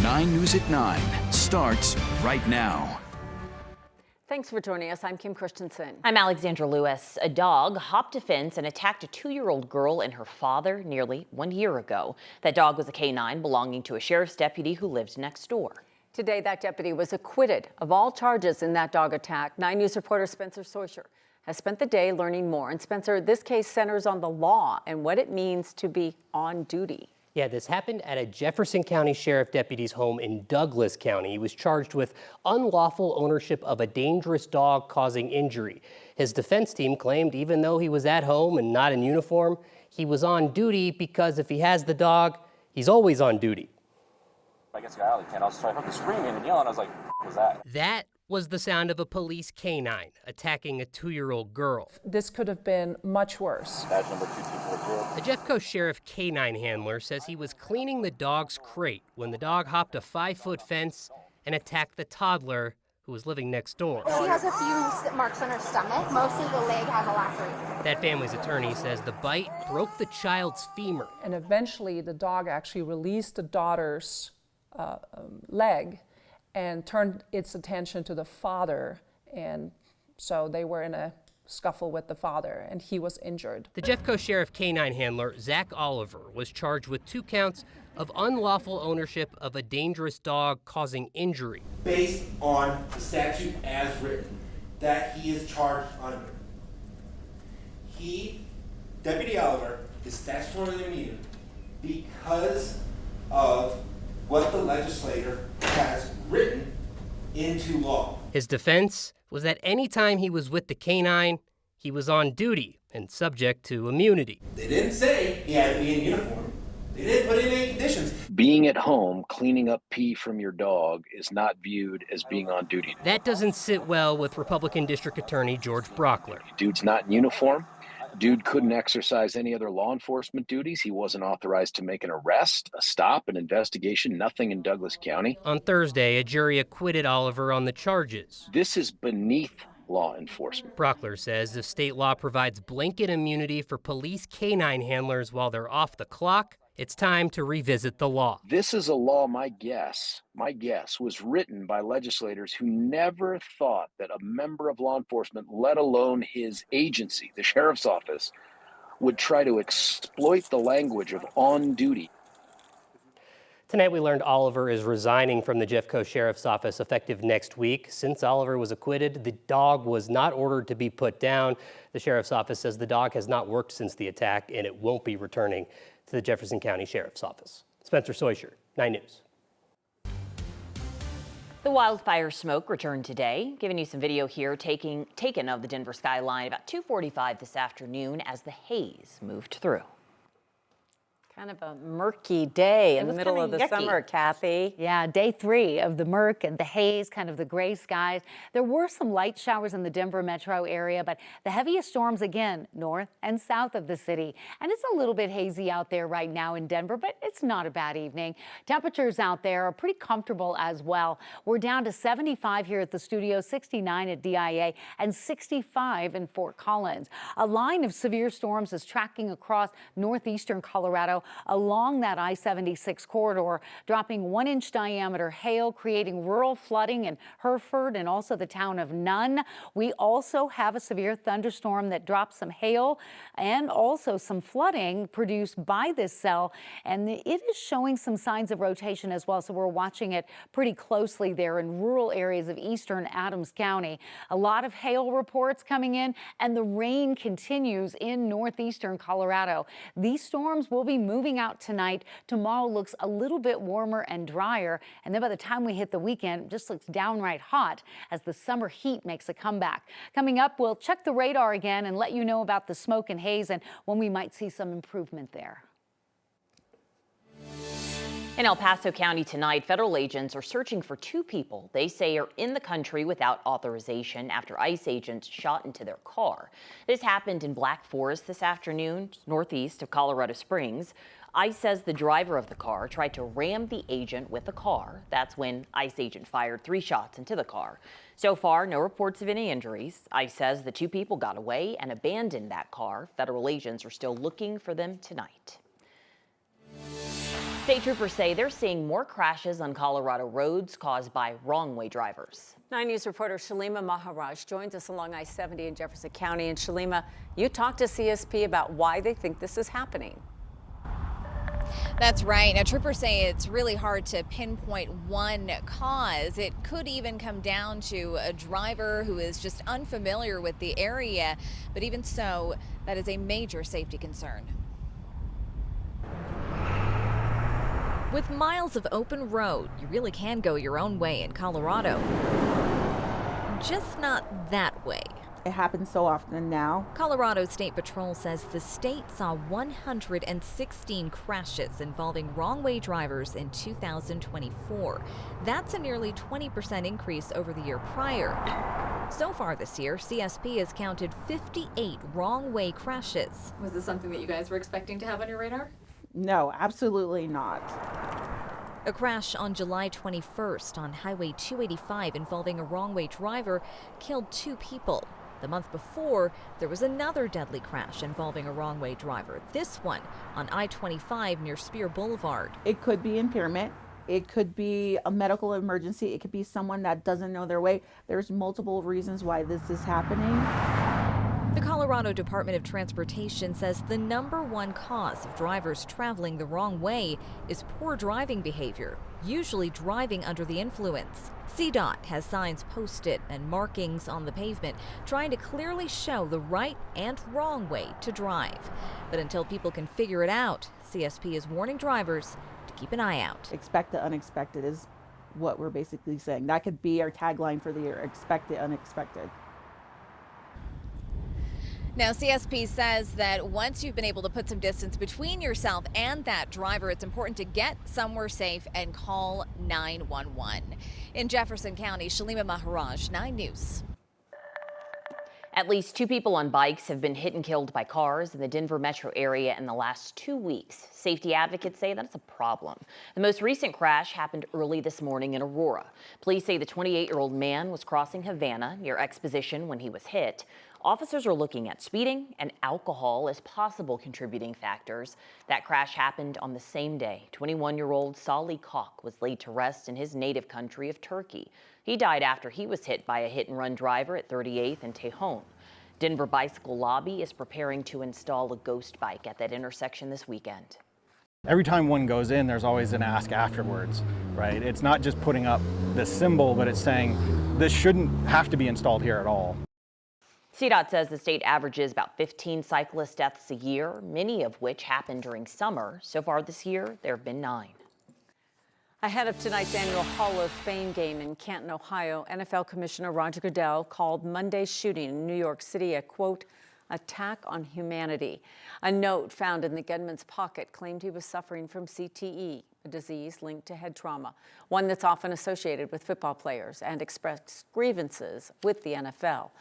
9 News at 9 starts right now. Thanks for joining us. I'm Kim Christensen. I'm Alexandra Lewis. A dog hopped a fence and attacked a 2-year-old girl and her father nearly 1 year ago. That dog was a K-9 belonging to a sheriff's deputy who lived next door. Today, that deputy was acquitted of all charges in that dog attack. 9 News reporter Spencer Soisher has spent the day learning more. And Spencer, this case centers on the law and what it means to be on duty. Yeah, this happened at a Jefferson County Sheriff deputy's home in Douglas County. He was charged with unlawful ownership of a dangerous dog causing injury. His defense team claimed even though he was at home and not in uniform, he was on duty because if he has the dog, he's always on duty. I guess I got out of the tent. I was fucking screaming and yelling. I was like, what was that? That was the sound of a police K-9 attacking a 2-year-old girl. This could have been much worse. Badge number 2240. A Jeffco Sheriff K-9 handler says he was cleaning the dog's crate when the dog hopped a 5-foot fence and attacked the toddler who was living next door. She has a few marks on her stomach. Mostly the leg has a laceration. That family's attorney says the bite broke the child's femur. And eventually the dog actually released the daughter's leg and turned its attention to the father, and so they were in a scuffle with the father, and he was injured. The Jeffco Sheriff K-9 handler, Zach Oliver, was charged with 2 counts of unlawful ownership of a dangerous dog causing injury. Based on the statute as written, that he is charged under. Deputy Oliver, is statutorily immune because of what the legislator has written into law. His defense was that any time he was with the K-9, he was on duty and subject to immunity. They didn't say he had to be in uniform. They didn't put in any conditions. Being at home cleaning up pee from your dog is not viewed as being on duty. That doesn't sit well with Republican District Attorney George Brockler. Dude's not in uniform. Dude couldn't exercise any other law enforcement duties. He wasn't authorized to make an arrest, a stop, an investigation, nothing in Douglas County. On Thursday, a jury acquitted Oliver on the charges. This is beneath law enforcement. Brockler says if state law provides blanket immunity for police K-9 handlers while they're off the clock, it's time to revisit the law. This is a law, my guess, was written by legislators who never thought that a member of law enforcement, let alone his agency, the sheriff's office, would try to exploit the language of on duty. Tonight we learned Oliver is resigning from the Jeffco Sheriff's Office effective next week. Since Oliver was acquitted, the dog was not ordered to be put down. The Sheriff's Office says the dog has not worked since the attack and it won't be returning to the Jefferson County Sheriff's Office. Spencer Soisher, 9 News. The wildfire smoke returned today, giving you some video here taken of the Denver skyline about 2:45 this afternoon as the haze moved through. Kind of a murky day in the middle of the summer, Kathy. Yeah, day 3 of the murk and the haze, kind of the gray skies. There were some light showers in the Denver metro area, but the heaviest storms again north and south of the city. And it's a little bit hazy out there right now in Denver, but it's not a bad evening. Temperatures out there are pretty comfortable as well. We're down to 75 here at the studio, 69 at DIA, and 65 in Fort Collins. A line of severe storms is tracking across northeastern Colorado along that I-76 corridor, dropping 1-inch diameter hail, creating rural flooding in Hereford and also the town of Nunn. We also have a severe thunderstorm that dropped some hail and also some flooding produced by this cell, and it is showing some signs of rotation as well, so we're watching it pretty closely there in rural areas of eastern Adams County. A lot of hail reports coming in, and the rain continues in northeastern Colorado. These storms will be moving out tonight. Tomorrow looks a little bit warmer and drier, and then by the time we hit the weekend, it just looks downright hot as the summer heat makes a comeback. Coming up, we'll check the radar again and let you know about the smoke and haze and when we might see some improvement there. In El Paso County tonight, federal agents are searching for 2 people they say are in the country without authorization after ICE agents shot into their car. This happened in Black Forest this afternoon, northeast of Colorado Springs. ICE says the driver of the car tried to ram the agent with the car. That's when ICE agent fired 3 shots into the car. So far, no reports of any injuries. ICE says the 2 people got away and abandoned that car. Federal agents are still looking for them tonight. State troopers say they're seeing more crashes on Colorado roads caused by wrong-way drivers. 9 News reporter Shalima Maharaj joins us along I-70 in Jefferson County. And Shalima, you talked to CSP about why they think this is happening. That's right. Now, troopers say it's really hard to pinpoint one cause. It could even come down to a driver who is just unfamiliar with the area. But even so, that is a major safety concern. With miles of open road, you really can go your own way in Colorado. Just not that way. It happens so often now. Colorado State Patrol says the state saw 116 crashes involving wrong-way drivers in 2024. That's a nearly 20% increase over the year prior. So far this year, CSP has counted 58 wrong-way crashes. Was this something that you guys were expecting to have on your radar? No, absolutely not. A crash on July 21st on Highway 285 involving a wrong-way driver killed 2 people. The month before, there was another deadly crash involving a wrong-way driver. This one on I-25 near Spear Boulevard. It could be impairment. It could be a medical emergency. It could be someone that doesn't know their way. There's multiple reasons why this is happening. The Colorado Department of Transportation says the #1 cause of drivers traveling the wrong way is poor driving behavior, usually driving under the influence. CDOT has signs posted and markings on the pavement trying to clearly show the right and wrong way to drive. But until people can figure it out, CSP is warning drivers to keep an eye out. Expect the unexpected is what we're basically saying. That could be our tagline for the year, expect the unexpected. Now, CSP says that once you've been able to put some distance between yourself and that driver, it's important to get somewhere safe and call 911. In Jefferson County, Shalima Maharaj, 9 News. At least 2 people on bikes have been hit and killed by cars in the Denver metro area in the last 2 weeks. Safety advocates say that's a problem. The most recent crash happened early this morning in Aurora. Police say the 28-year-old man was crossing Havana near Exposition when he was hit. Officers are looking at speeding and alcohol as possible contributing factors. That crash happened on the same day. 21-year-old Salih Koch was laid to rest in his native country of Turkey. He died after he was hit by a hit-and-run driver at 38th and Tejon. Denver Bicycle Lobby is preparing to install a ghost bike at that intersection this weekend. Every time one goes in, there's always an ask afterwards, right? It's not just putting up the symbol, but it's saying this shouldn't have to be installed here at all. CDOT says the state averages about 15 cyclist deaths a year, many of which happen during summer. So far this year, there have been 9. Ahead of tonight's annual Hall of Fame game in Canton, Ohio, NFL Commissioner Roger Goodell called Monday's shooting in New York City a, quote, attack on humanity. A note found in the gunman's pocket claimed he was suffering from CTE, a disease linked to head trauma, one that's often associated with football players, and expressed grievances with the NFL.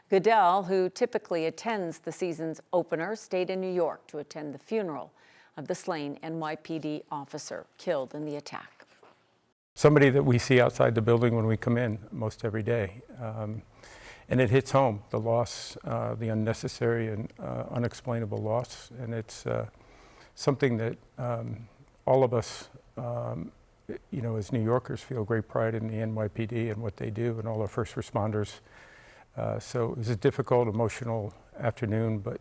Goodell, who typically attends the season's opener, stayed in New York to attend the funeral of the slain NYPD officer killed in the attack. Somebody that we see outside the building when we come in most every day. And it hits home, the loss, the unnecessary and unexplainable loss. And it's something that all of us, you know, as New Yorkers feel great pride in the NYPD and what they do and all our first responders. So it was a difficult, emotional afternoon, but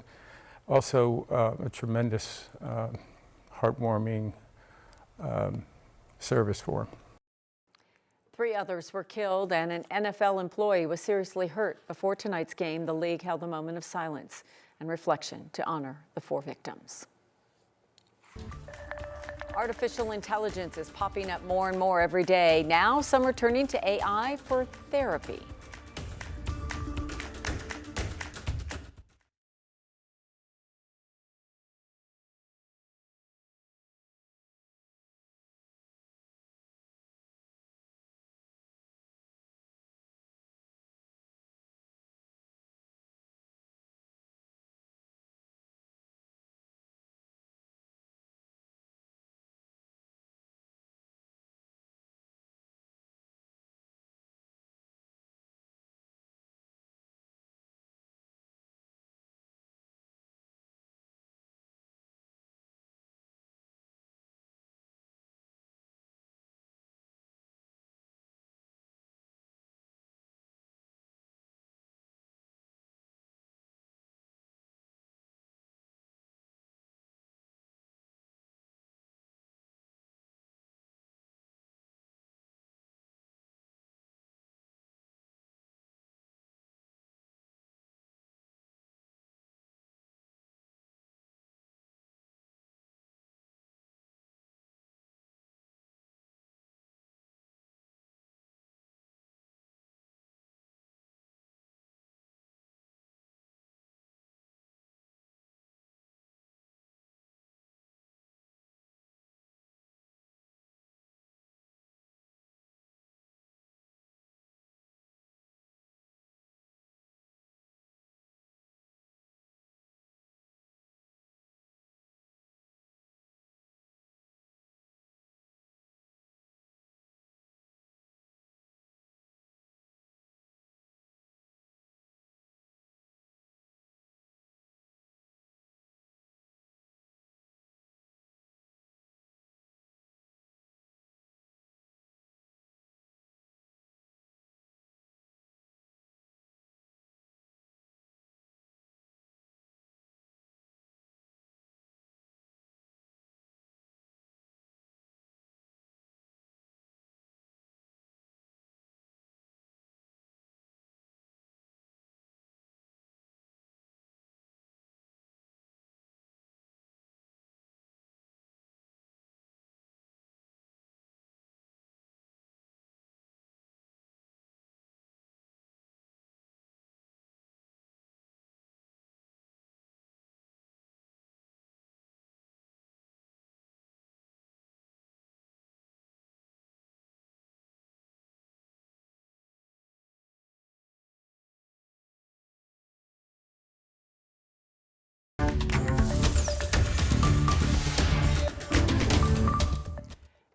also a tremendous, heartwarming service for him. 3 others were killed and an NFL employee was seriously hurt. Before tonight's game, the league held a moment of silence and reflection to honor the 4 victims. Artificial intelligence is popping up more and more every day. Now, some are turning to AI for therapy.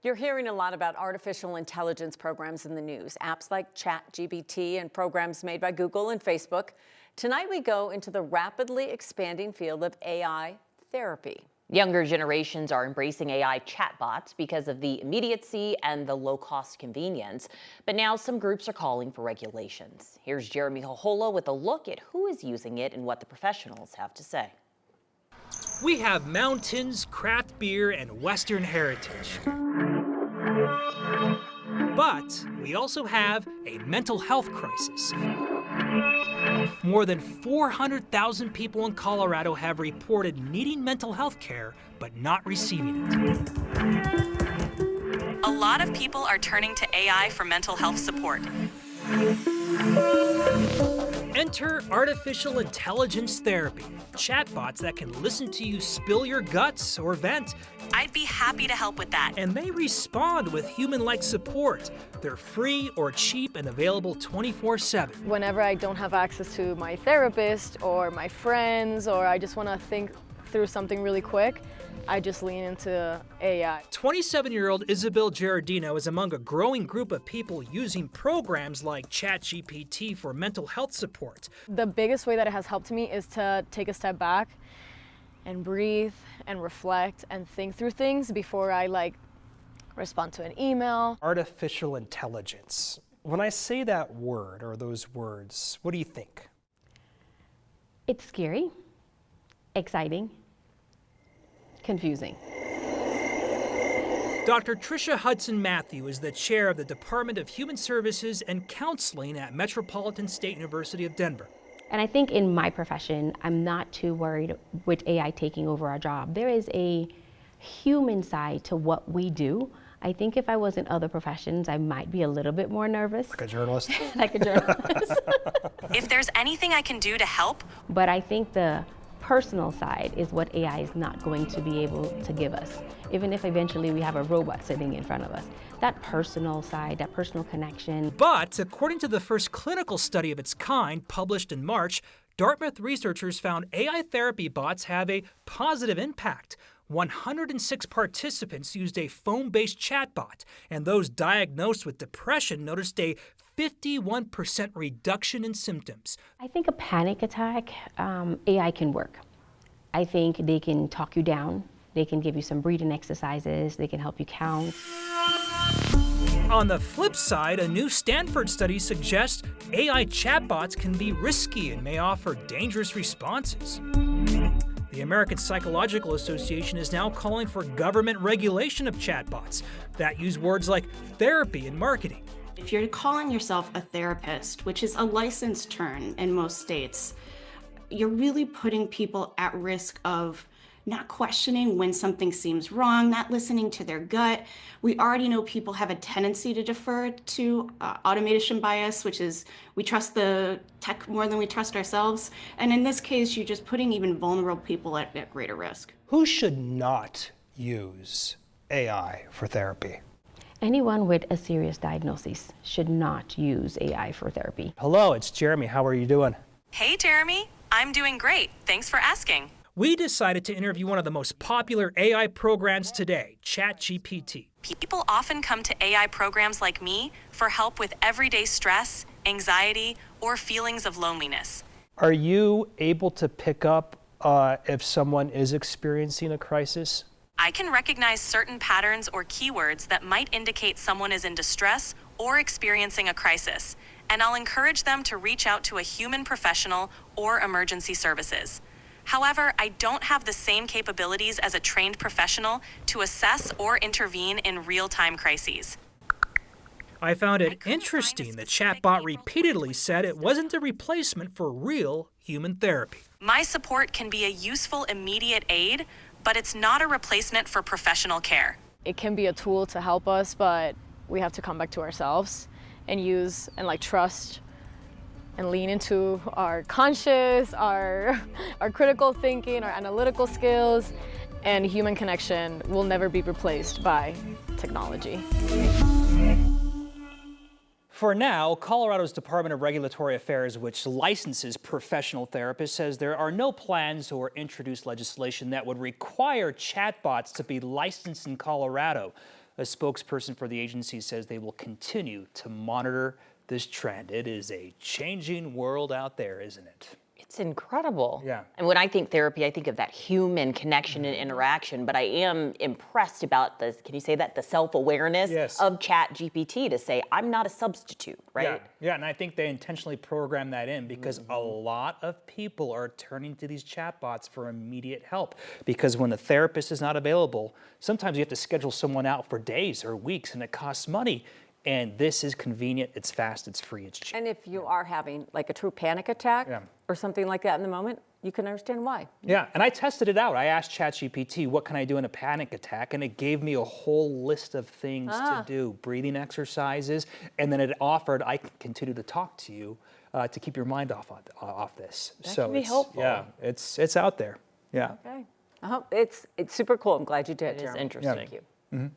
You're hearing a lot about artificial intelligence programs in the news, apps like ChatGPT and programs made by Google and Facebook. Tonight we go into the rapidly expanding field of AI therapy. Younger generations are embracing AI chatbots because of the immediacy and the low-cost convenience. But now some groups are calling for regulations. Here's Jeremy Hohola with a look at who is using it and what the professionals have to say. We have mountains, craft beer, and Western heritage. But we also have a mental health crisis. More than 400,000 people in Colorado have reported needing mental health care, but not receiving it. A lot of people are turning to AI for mental health support. Enter artificial intelligence therapy, chatbots that can listen to you spill your guts or vent. I'd be happy to help with that. And they respond with human-like support. They're free or cheap and available 24/7. Whenever I don't have access to my therapist or my friends, or I just want to think through something really quick, I just lean into AI. 27-year-old Isabel Gerardino is among a growing group of people using programs like ChatGPT for mental health support. The biggest way that it has helped me is to take a step back and breathe and reflect and think through things before I respond to an email. Artificial intelligence. When I say that word or those words, what do you think? It's scary, exciting, confusing. Dr. Tricia Hudson-Matthew is the chair of the Department of Human Services and Counseling at Metropolitan State University of Denver. And I think in my profession, I'm not too worried with AI taking over our job. There is a human side to what we do. I think if I was in other professions, I might be a little bit more nervous. Like a journalist? Like a journalist. If there's anything I can do to help. But I think the personal side is what AI is not going to be able to give us. Even if eventually we have a robot sitting in front of us. That personal side, that personal connection. But according to the first clinical study of its kind published in March, Dartmouth researchers found AI therapy bots have a positive impact. 106 participants used a phone-based chatbot, and those diagnosed with depression noticed a 51% reduction in symptoms. I think a panic attack, AI can work. I think they can talk you down. They can give you some breathing exercises. They can help you count. On the flip side, a new Stanford study suggests AI chatbots can be risky and may offer dangerous responses. The American Psychological Association is now calling for government regulation of chatbots that use words like therapy and marketing. If you're calling yourself a therapist, which is a licensed term in most states, you're really putting people at risk of not questioning when something seems wrong, not listening to their gut. We already know people have a tendency to defer to automation bias, which is we trust the tech more than we trust ourselves. And in this case, you're just putting even vulnerable people at greater risk. Who should not use AI for therapy? Anyone with a serious diagnosis should not use AI for therapy. Hello, it's Jeremy. How are you doing? Hey, Jeremy. I'm doing great. Thanks for asking. We decided to interview one of the most popular AI programs today, ChatGPT. People often come to AI programs like me for help with everyday stress, anxiety, or feelings of loneliness. Are you able to pick up if someone is experiencing a crisis? I can recognize certain patterns or keywords that might indicate someone is in distress or experiencing a crisis, and I'll encourage them to reach out to a human professional or emergency services. However, I don't have the same capabilities as a trained professional to assess or intervene in real-time crises. I found it interesting the chatbot repeatedly said it wasn't a replacement for real human therapy. My support can be a useful immediate aid, but it's not a replacement for professional care. It can be a tool to help us, but we have to come back to ourselves and use and trust and lean into our conscious, our critical thinking, our analytical skills, and human connection will never be replaced by technology. For now, Colorado's Department of Regulatory Affairs, which licenses professional therapists, says there are no plans or introduced legislation that would require chatbots to be licensed in Colorado. A spokesperson for the agency says they will continue to monitor this trend. It is a changing world out there, isn't it? It's incredible. Yeah. And when I think therapy, I think of that human connection and interaction, but I am impressed about this, can you say that, the self-awareness of ChatGPT to say, I'm not a substitute, right? Yeah, and I think they intentionally program that in because a lot of people are turning to these chatbots for immediate help. Because when the therapist is not available, sometimes you have to schedule someone out for days or weeks, and it costs money. And this is convenient, it's fast, it's free, it's cheap. And if you are having like a true panic attack or something like that in the moment, you can understand why. Yeah, and I tested it out. I asked ChatGPT, what can I do in a panic attack? And it gave me a whole list of things to do, breathing exercises, and then it offered, I can continue to talk to you to keep your mind off this. That can be helpful. Yeah, it's out there. Yeah. Okay. It's super cool. I'm glad you did, Jeremy. It is interesting. Thank you.